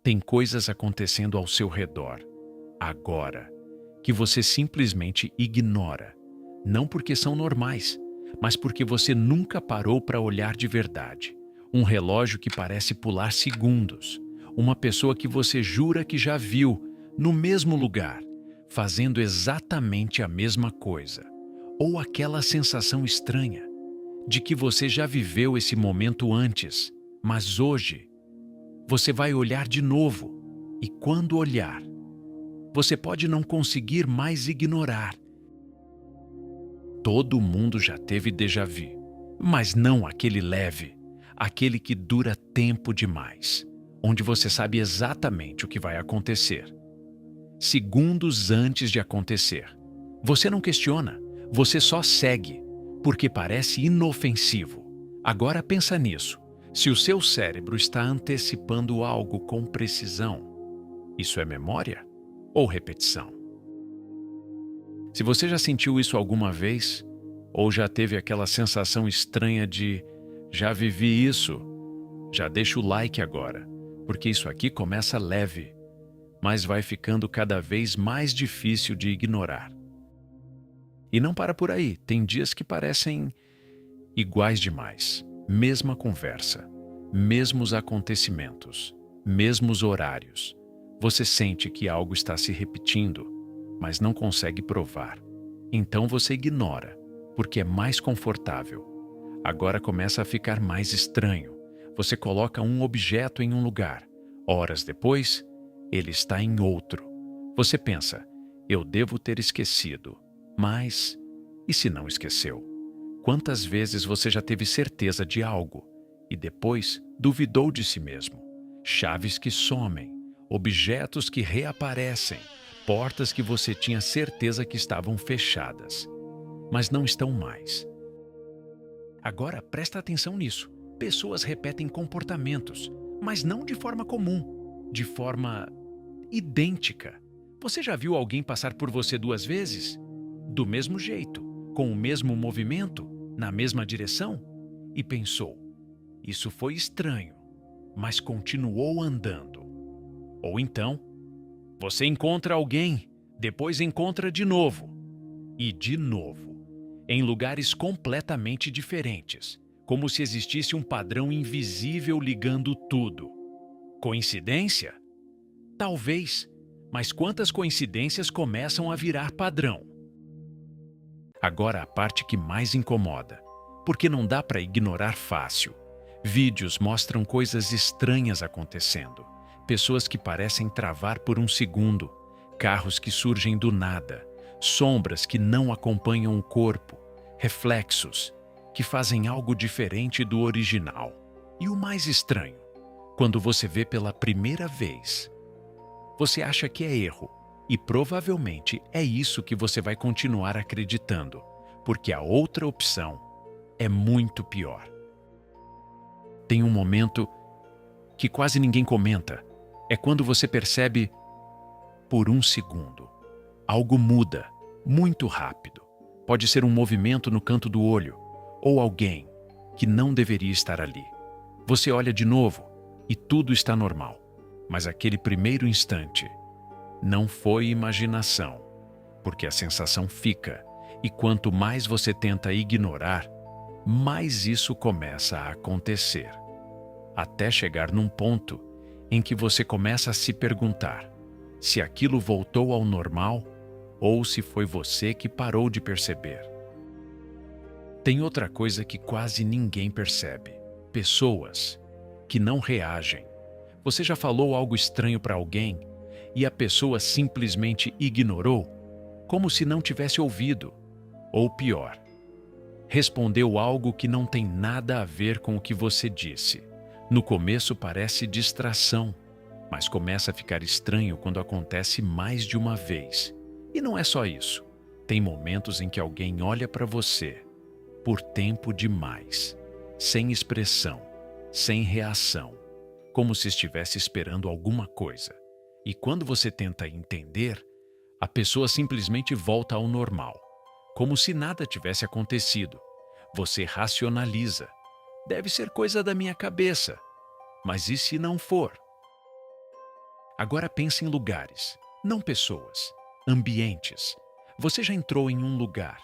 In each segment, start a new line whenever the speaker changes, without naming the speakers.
Tem coisas acontecendo ao seu redor, agora, que você simplesmente ignora. Não porque são normais, mas porque você nunca parou para olhar de verdade. Um relógio que parece pular segundos. Uma pessoa que você jura que já viu, no mesmo lugar, fazendo exatamente a mesma coisa. Ou aquela sensação estranha de que você já viveu esse momento antes, mas hoje você vai olhar de novo. E quando olhar, você pode não conseguir mais ignorar. Todo mundo já teve déjà vu, mas não aquele leve, aquele que dura tempo demais, onde você sabe exatamente o que vai acontecer, segundos antes de acontecer. Você não questiona, você só segue, porque parece inofensivo. Agora pensa nisso. Se o seu cérebro está antecipando algo com precisão, isso é memória ou repetição? Se você já sentiu isso alguma vez, ou já teve aquela sensação estranha de já vivi isso, já deixa o like agora, porque isso aqui começa leve, mas vai ficando cada vez mais difícil de ignorar. E não para por aí, tem dias que parecem iguais demais. Mesma conversa, mesmos acontecimentos, mesmos horários. Você sente que algo está se repetindo, mas não consegue provar. Então você ignora, porque é mais confortável. Agora começa a ficar mais estranho. Você coloca um objeto em um lugar. Horas depois, ele está em outro. Você pensa, eu devo ter esquecido. Mas, e se não esqueceu? Quantas vezes você já teve certeza de algo e depois duvidou de si mesmo? Chaves que somem, objetos que reaparecem, portas que você tinha certeza que estavam fechadas, mas não estão mais. Agora presta atenção nisso. Pessoas repetem comportamentos, mas não de forma comum, de forma idêntica. Você já viu alguém passar por você duas vezes? Do mesmo jeito, com o mesmo movimento, na mesma direção? E pensou, isso foi estranho, mas continuou andando. Ou então, você encontra alguém, depois encontra de novo, e de novo, em lugares completamente diferentes, como se existisse um padrão invisível ligando tudo. Coincidência? Talvez, mas quantas coincidências começam a virar padrão? Agora a parte que mais incomoda, porque não dá para ignorar fácil. Vídeos mostram coisas estranhas acontecendo, pessoas que parecem travar por um segundo, carros que surgem do nada, sombras que não acompanham o corpo, reflexos que fazem algo diferente do original. E o mais estranho, quando você vê pela primeira vez, você acha que é erro, e provavelmente é isso que você vai continuar acreditando, porque a outra opção é muito pior. Tem um momento que quase ninguém comenta, é quando você percebe, por um segundo, algo muda, muito rápido. Pode ser um movimento no canto do olho, ou alguém que não deveria estar ali. Você olha de novo e tudo está normal, mas aquele primeiro instante não foi imaginação, porque a sensação fica, e quanto mais você tenta ignorar, mais isso começa a acontecer. Até chegar num ponto em que você começa a se perguntar se aquilo voltou ao normal ou se foi você que parou de perceber. Tem outra coisa que quase ninguém percebe: pessoas que não reagem. Você já falou algo estranho para alguém e a pessoa simplesmente ignorou, como se não tivesse ouvido? Ou pior, respondeu algo que não tem nada a ver com o que você disse. No começo parece distração, mas começa a ficar estranho quando acontece mais de uma vez. E não é só isso. Tem momentos em que alguém olha para você por tempo demais, sem expressão, sem reação, como se estivesse esperando alguma coisa. E quando você tenta entender, a pessoa simplesmente volta ao normal, como se nada tivesse acontecido. Você racionaliza. Deve ser coisa da minha cabeça. Mas e se não for? Agora pense em lugares, não pessoas, ambientes. Você já entrou em um lugar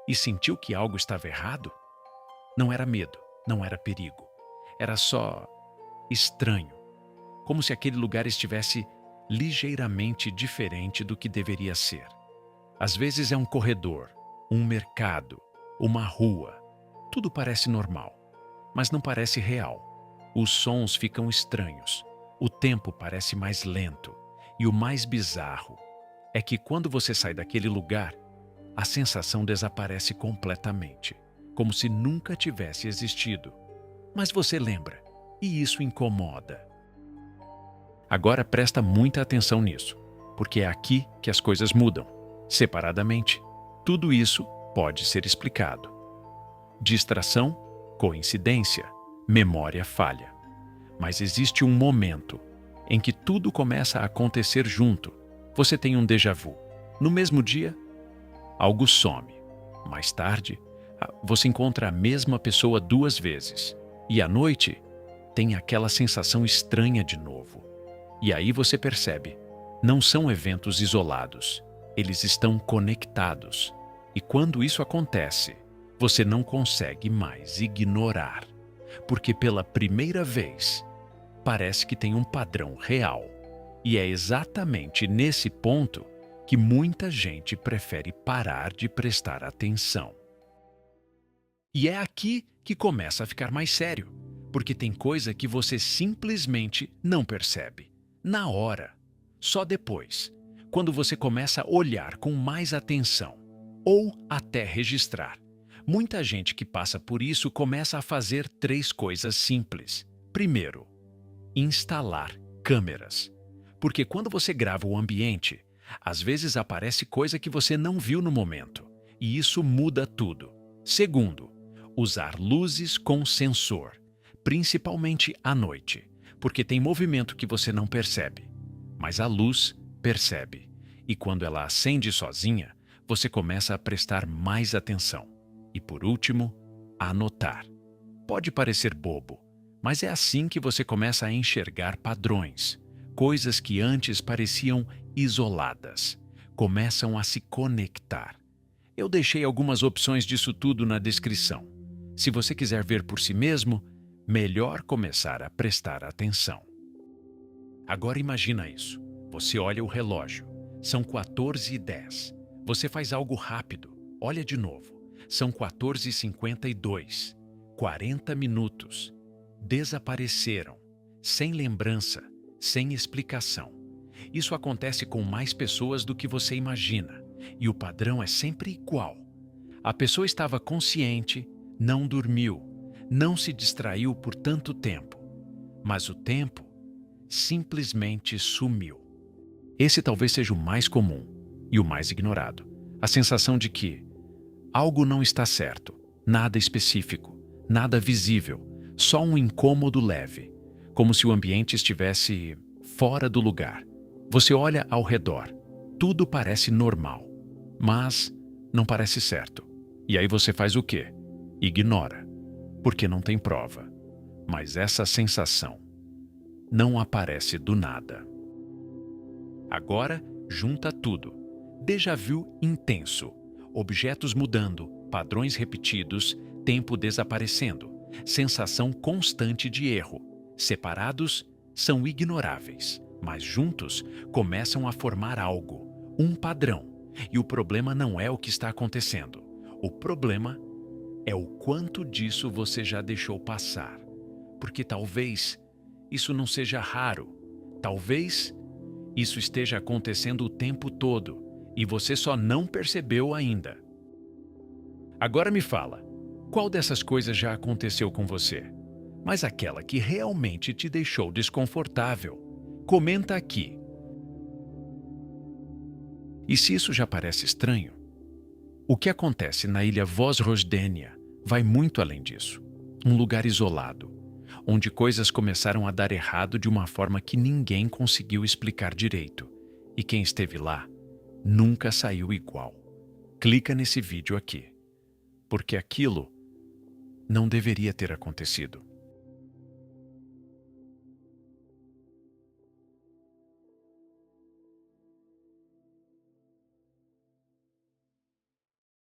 e sentiu que algo estava errado? Não era medo, não era perigo. Era só estranho, como se aquele lugar estivesse ligeiramente diferente do que deveria ser. Às vezes é um corredor, um mercado, uma rua. Tudo parece normal, mas não parece real. Os sons ficam estranhos, o tempo parece mais lento, e o mais bizarro é que quando você sai daquele lugar, a sensação desaparece completamente, como se nunca tivesse existido. Mas você lembra, e isso incomoda. Agora presta muita atenção nisso, porque é aqui que as coisas mudam. Separadamente, tudo isso pode ser explicado. Distração, coincidência, memória falha. Mas existe um momento em que tudo começa a acontecer junto. Você tem um déjà vu. No mesmo dia, algo some. Mais tarde, você encontra a mesma pessoa 2 vezes. E à noite, tem aquela sensação estranha de novo. E aí você percebe, não são eventos isolados. Eles estão conectados. E quando isso acontece, você não consegue mais ignorar. Porque pela primeira vez, parece que tem um padrão real. E é exatamente nesse ponto que muita gente prefere parar de prestar atenção. E é aqui que começa a ficar mais sério, porque tem coisa que você simplesmente não percebe. Na hora. Só depois, quando você começa a olhar com mais atenção, ou até registrar. Muita gente que passa por isso começa a fazer 3 coisas simples. Primeiro, instalar câmeras. Porque quando você grava o ambiente, às vezes aparece coisa que você não viu no momento, e isso muda tudo. Segundo, usar luzes com sensor, principalmente à noite, porque tem movimento que você não percebe, mas a luz percebe. E quando ela acende sozinha, você começa a prestar mais atenção. E por último, anotar. Pode parecer bobo, mas é assim que você começa a enxergar padrões. Coisas que antes pareciam isoladas começam a se conectar. Eu deixei algumas opções disso tudo na descrição. Se você quiser ver por si mesmo, melhor começar a prestar atenção. Agora imagina isso. Você olha o relógio. São 14h10. Você faz algo rápido. Olha de novo. São 14h52. 40 minutos. Desapareceram. Sem lembrança. Sem explicação. Isso acontece com mais pessoas do que você imagina. E o padrão é sempre igual. A pessoa estava consciente, não dormiu, não se distraiu por tanto tempo. Mas o tempo simplesmente sumiu. Esse talvez seja o mais comum e o mais ignorado. A sensação de que algo não está certo, nada específico, nada visível, só um incômodo leve, como se o ambiente estivesse fora do lugar. Você olha ao redor, tudo parece normal, mas não parece certo. E aí você faz o quê? Ignora, porque não tem prova. Mas essa sensação não aparece do nada. Agora, junta tudo. Déjà vu intenso. Objetos mudando, padrões repetidos, tempo desaparecendo. Sensação constante de erro. Separados, são ignoráveis, mas juntos começam a formar algo, um padrão. E o problema não é o que está acontecendo. O problema é o quanto disso você já deixou passar. Porque talvez isso não seja raro. Talvez isso esteja acontecendo o tempo todo e você só não percebeu ainda. Agora me fala, qual dessas coisas já aconteceu com você? Mas aquela que realmente te deixou desconfortável? Comenta aqui. E se isso já parece estranho, o que acontece na ilha Vozrozhdenia vai muito além disso. Um lugar isolado, onde coisas começaram a dar errado de uma forma que ninguém conseguiu explicar direito. E quem esteve lá nunca saiu igual. Clica nesse vídeo aqui, porque aquilo não deveria ter acontecido.